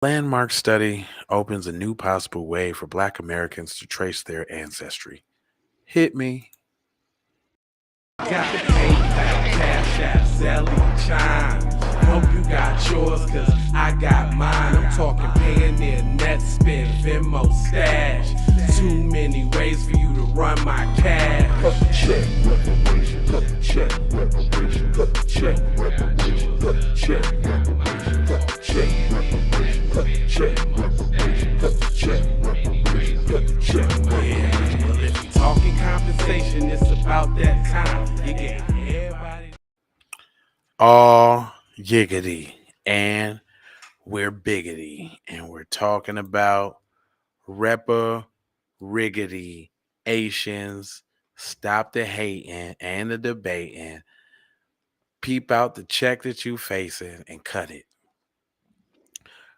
Landmark study opens a new possible way for Black Americans to trace their ancestry. Hit me. Got PayPal, Cash App, Zelle, Chime. I hope you got yours, cause I got mine. I'm talking Payoneer, Netspin, Venmo, Stash. Too many ways for you to run my cash. Check reparations, check reparations, check reparations, check reparations, check reparations, check reparations, check reparations, check Yeah, well, if you talking compensation, it's about that time. You get everybody. All yiggity. And we're biggity. And we're talking about riggedy Asians. Stop the hating and the debating. Peep out the check that you facing and cut it.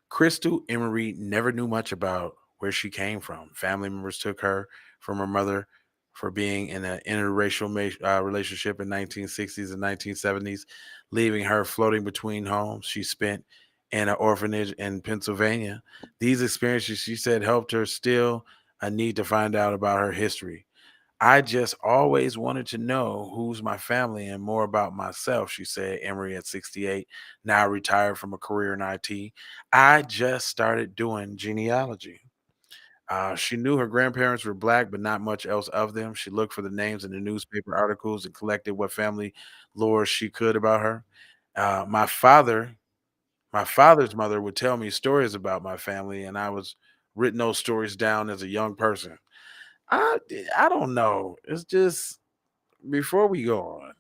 Crystal Emory never knew much about where she came from. Family members took her from her mother for being in an interracial relationship in 1960s and 1970s, leaving her floating between homes. She spent in an orphanage in Pennsylvania. These experiences, she said, helped her still a need to find out about her history. I just always wanted to know who's my family and more about myself, she said. Emory at 68, now retired from a career in IT. I just started doing genealogy. She knew her grandparents were Black, but not much else of them. She looked for the names in the newspaper articles and collected what family lore she could about her. Uh, my father, my father's mother would tell me stories about my family, and I was written those stories down as a young person. I I don't know. It's just before we go on,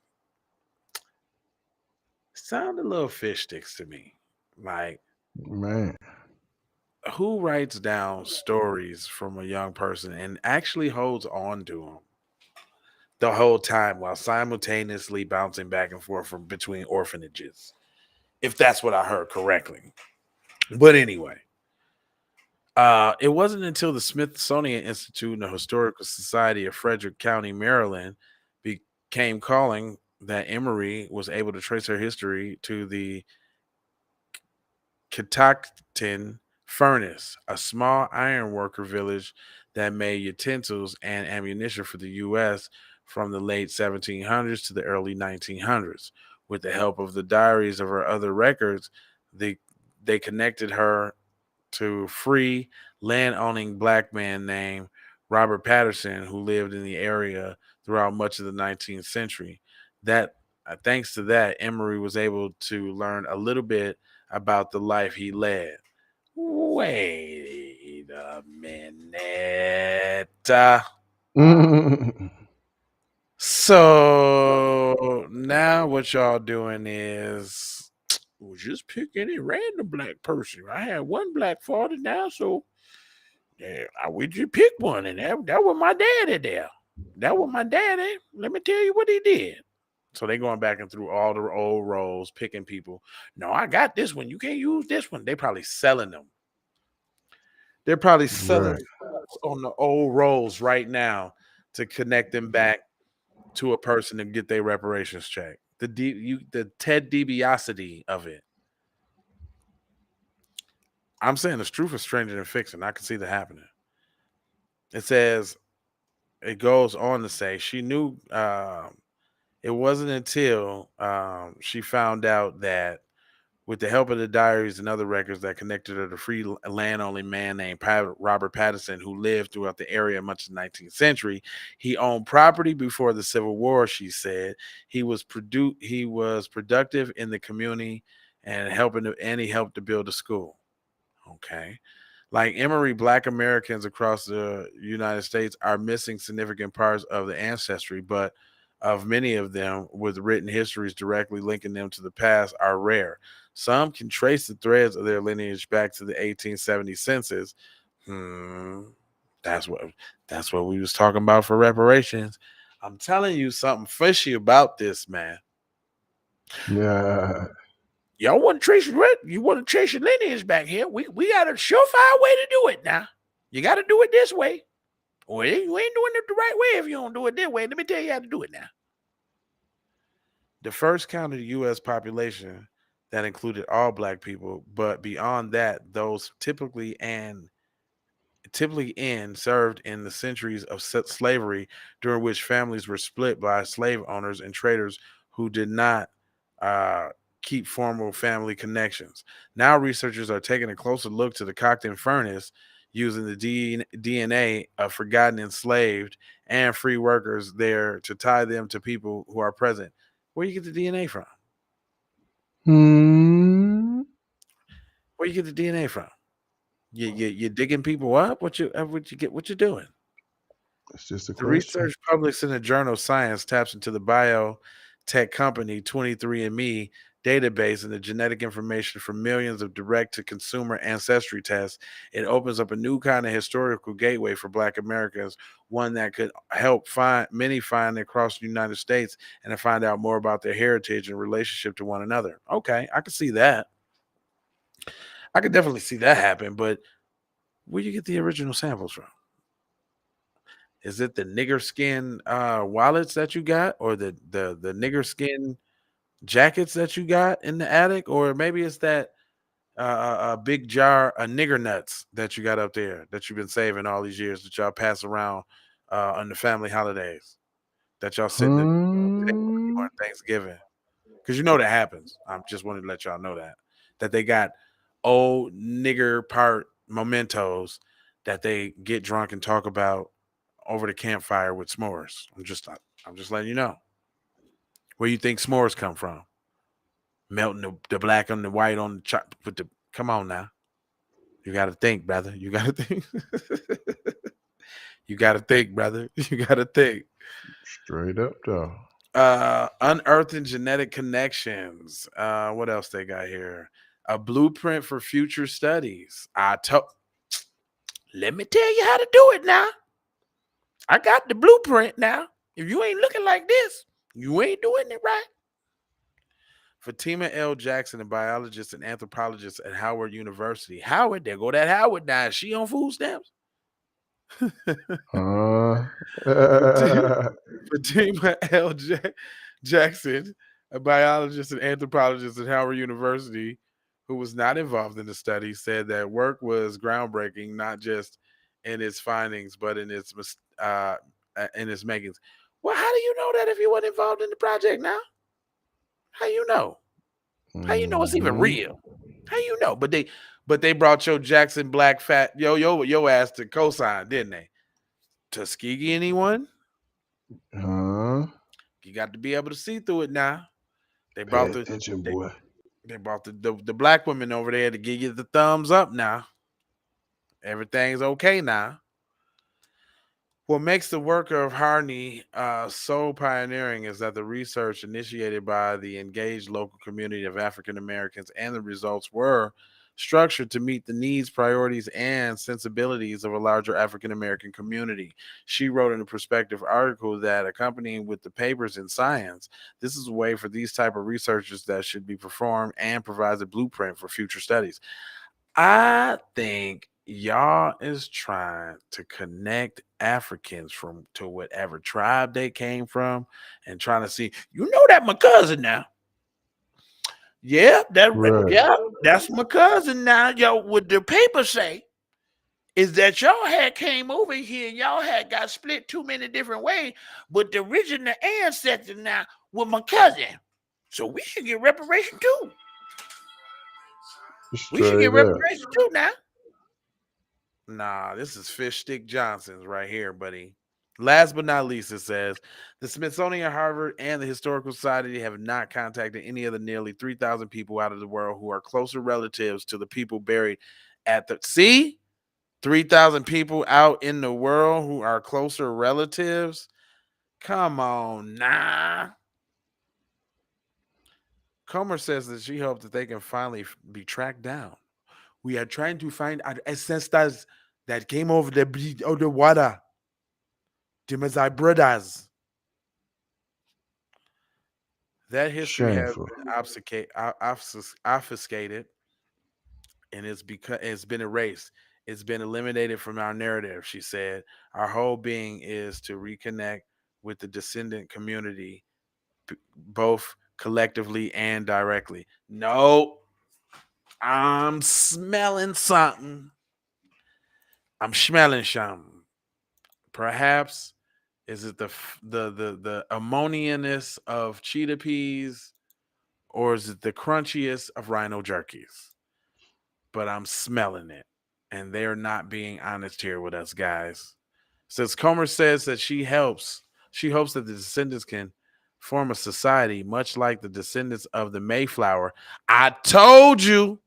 sound a little fish sticks to me. Like, Man. who writes down stories from a young person and actually holds on to them the whole time while simultaneously bouncing back and forth from between orphanages? If that's what I heard correctly. But anyway, it wasn't until the Smithsonian Institute and the Historical Society of Frederick County, Maryland, became calling that Emory was able to trace her history to the Catoctin Furnace, a small ironworker village that made utensils and ammunition for the U.S. from the late 1700s to the early 1900s. With the help of the diaries of her other records, they, they connected her to free land owning Black man named Robert Patterson, who lived in the area throughout much of the 19th century. That Thanks to that, Emory was able to learn a little bit about the life he led. Wait a minute. So now what y'all doing is well, just pick any random Black person. I had one Black father now, so yeah, I would you pick one, and that was my daddy there. That was my daddy. Let me tell you what he did. So they going back and through all the old roles, picking people. No, I got this one. You can't use this one. They probably selling them. They're probably selling Right. spots on the old roles right now to connect them back to a person and get their reparations check. The Ted DiBiase of it. I'm saying the truth is stranger than fiction. I can see that happening. It says it goes on to say she knew it wasn't until she found out that with the help of the diaries and other records that connected her to free land only man named Robert Patterson, who lived throughout the area much of the 19th century. He owned property before the Civil War, she said. He was productive in the community and he helped to build a school. Okay. Like Emory, Black Americans across the United States are missing significant parts of the ancestry, but of many of them with written histories directly linking them to the past are rare. Some can trace the threads of their lineage back to the 1870 census. Hmm, that's what that's what we was talking about for reparations. I'm telling you something fishy about this, man. Yeah. Y'all want to trace you want to trace your lineage back here? We got a surefire way to do it now. You got to do it this way. Well, you ain't doing it the right way if you don't do it this way. Let me tell you how to do it now. The first count of the U.S. population that included all black people, but beyond that, those typically in served in the centuries of slavery, during which families were split by slave owners and traders who did not uh, keep formal family connections. Now, researchers are taking a closer look to the Cockton furnace using the DNA of forgotten enslaved and free workers there to tie them to people who are present. Where you get the DNA from? Hmm. Where you get the DNA from? You digging people up? What you get? What you doing? That's just a The question. research published in the journal Science taps into the biotech company 23andMe database and the genetic information from millions of direct to consumer ancestry tests. It opens up a new kind of historical gateway for Black Americans, one that could help find across the United States and to find out more about their heritage and relationship to one another. Okay, I can see that. I could definitely see that happen, but where you get the original samples from? Is it the nigger skin wallets that you got, or the nigger skin jackets that you got in the attic, or maybe it's that big jar of nigger nuts that you got up there that you've been saving all these years that y'all pass around on the family holidays that y'all sit in the table Hmm. during Thanksgiving, because you know that happens. I just wanted to let y'all know that they got old nigger part mementos that they get drunk and talk about over the campfire with s'mores. I'm just letting you know where you think s'mores come from. Melting the black on the white on the chop with the. Come on now, you got to think, brother. You got to think. You got to think, brother. You got to think. Straight up, though. Unearthing genetic connections. What else they got here? A blueprint for future studies. Let me tell you how to do it now. I got the blueprint now. If you ain't looking like this, you ain't doing it right. Fatima L. Jackson, a biologist and anthropologist at Howard University. Howard, there go that Howard now. Is she on food stamps? Huh? Fatima, Fatima L. Jackson, a biologist and anthropologist at Howard University, who was not involved in the study, said that work was groundbreaking, not just in its findings, but in its makings. Well, how do you know that if you weren't involved in the project now? How you know? How you know it's even Hmm. real? How you know? But they brought your Jackson Black fat yo ass to cosign, didn't they? Tuskegee anyone? Huh? You got to be able to see through it now. They Pay brought the attention, they, boy. they brought the black women over there to give you the thumbs up now. Everything's okay now. What makes the work of Harney so pioneering is that the research initiated by the engaged local community of African Americans and the results were structured to meet the needs, priorities, and sensibilities of a larger African American community. She wrote in a perspective article that accompanying with the papers in Science, this is a way for these type of researchers that should be performed and provides a blueprint for future studies. I think y'all is trying to connect Africans from to whatever tribe they came from and trying to see, you know that my cousin now. Yeah, Right. that's my cousin now. Yo, what the paper say is that y'all had came over here and y'all had got split too many different ways, but the original ancestor now with my cousin. So we should get reparation too. We should get Straight up. reparation too now. Nah, this is Fish Stick Johnson's right here, buddy. Last but not least, it says the Smithsonian, Harvard, and the Historical Society have not contacted any of the nearly 3,000 people out of the world who are closer relatives to the people buried at the. See? 3,000 people out in the world who are closer relatives? Come on, nah. Comer says that she hopes that they can finally be tracked down. We are trying to find our ancestors that came over the water. Them as our brothers. That history has Shameful. been obfuscated, and it's been erased. It's been eliminated from our narrative, she said. Our whole being is to reconnect with the descendant community, both collectively and directly. No, I'm smelling something. I'm smelling something. Perhaps is it the ammonianess of cheetah peas, or is it the crunchiest of rhino jerkies? But I'm smelling it, and they're not being honest here with us, guys. Since Comer says that she hopes that the descendants can form a society much like the descendants of the Mayflower. I told you,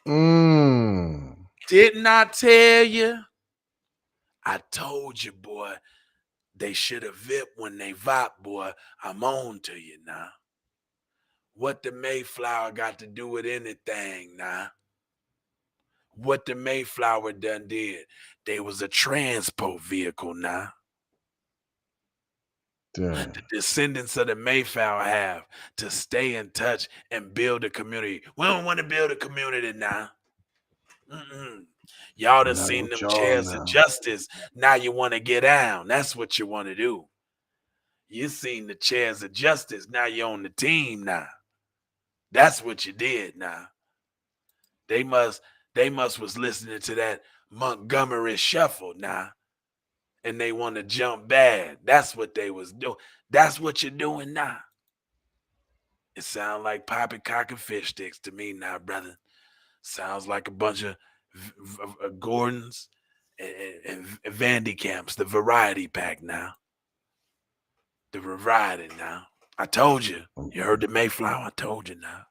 Mmm. didn't I tell you? I told you, boy. They should have vip when they vop, boy. I'm on to you now. What the Mayflower got to do with anything now? What the Mayflower done did? They was a transport vehicle now. Damn. The descendants of the Mayflower have to stay in touch and build a community. We don't want to build a community now. Mm-mm. Y'all done Not seen with them y'all chairs of now. justice. Now you want to get down. That's what you want to do. You seen the chairs of justice. Now you're on the team now. That's what you did now. They must was listening to that Montgomery shuffle now. And they want to jump bad. That's what they was doing. That's what you're doing now. It sounds like poppycock and fish sticks to me now, brother. Sounds like a bunch of Gordons and Vandy Camps, the variety pack now. The variety now. I told you. You heard the Mayflower. I told you now.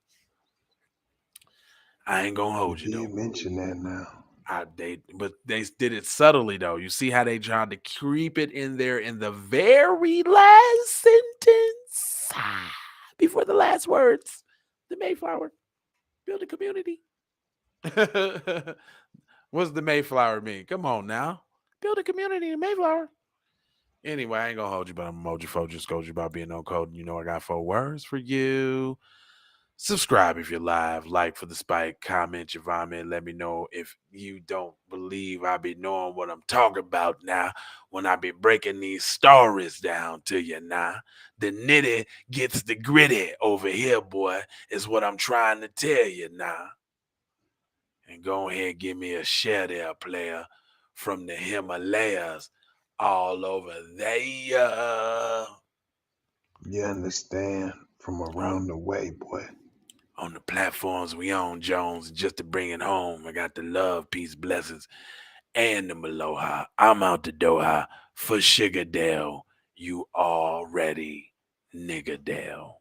I ain't gonna You hold you did though. mention that now. But they did it subtly though. You see how they tried to creep it in there in the very last sentence before the last words. The Mayflower build a community. What's the Mayflower mean? Come on now, build a community in Mayflower. Anyway, I ain't gonna hold you, but I'm emoji focus scold you about being no code. You know I got 4 words for you. Subscribe if you're live, like for the spike, comment your vomit. Let me know if you don't believe I be knowing what I'm talking about now when I be breaking these stories down to you now. The nitty gets the gritty over here, boy, is what I'm trying to tell you now. And go ahead, give me a share there, player, from the Himalayas all over there. You understand? From around the way, boy. On the platforms we own, Jones, just to bring it home. I got the love, peace, blessings, and the Maloha. I'm out the Doha for Sugar Dale. You already nigga Dale.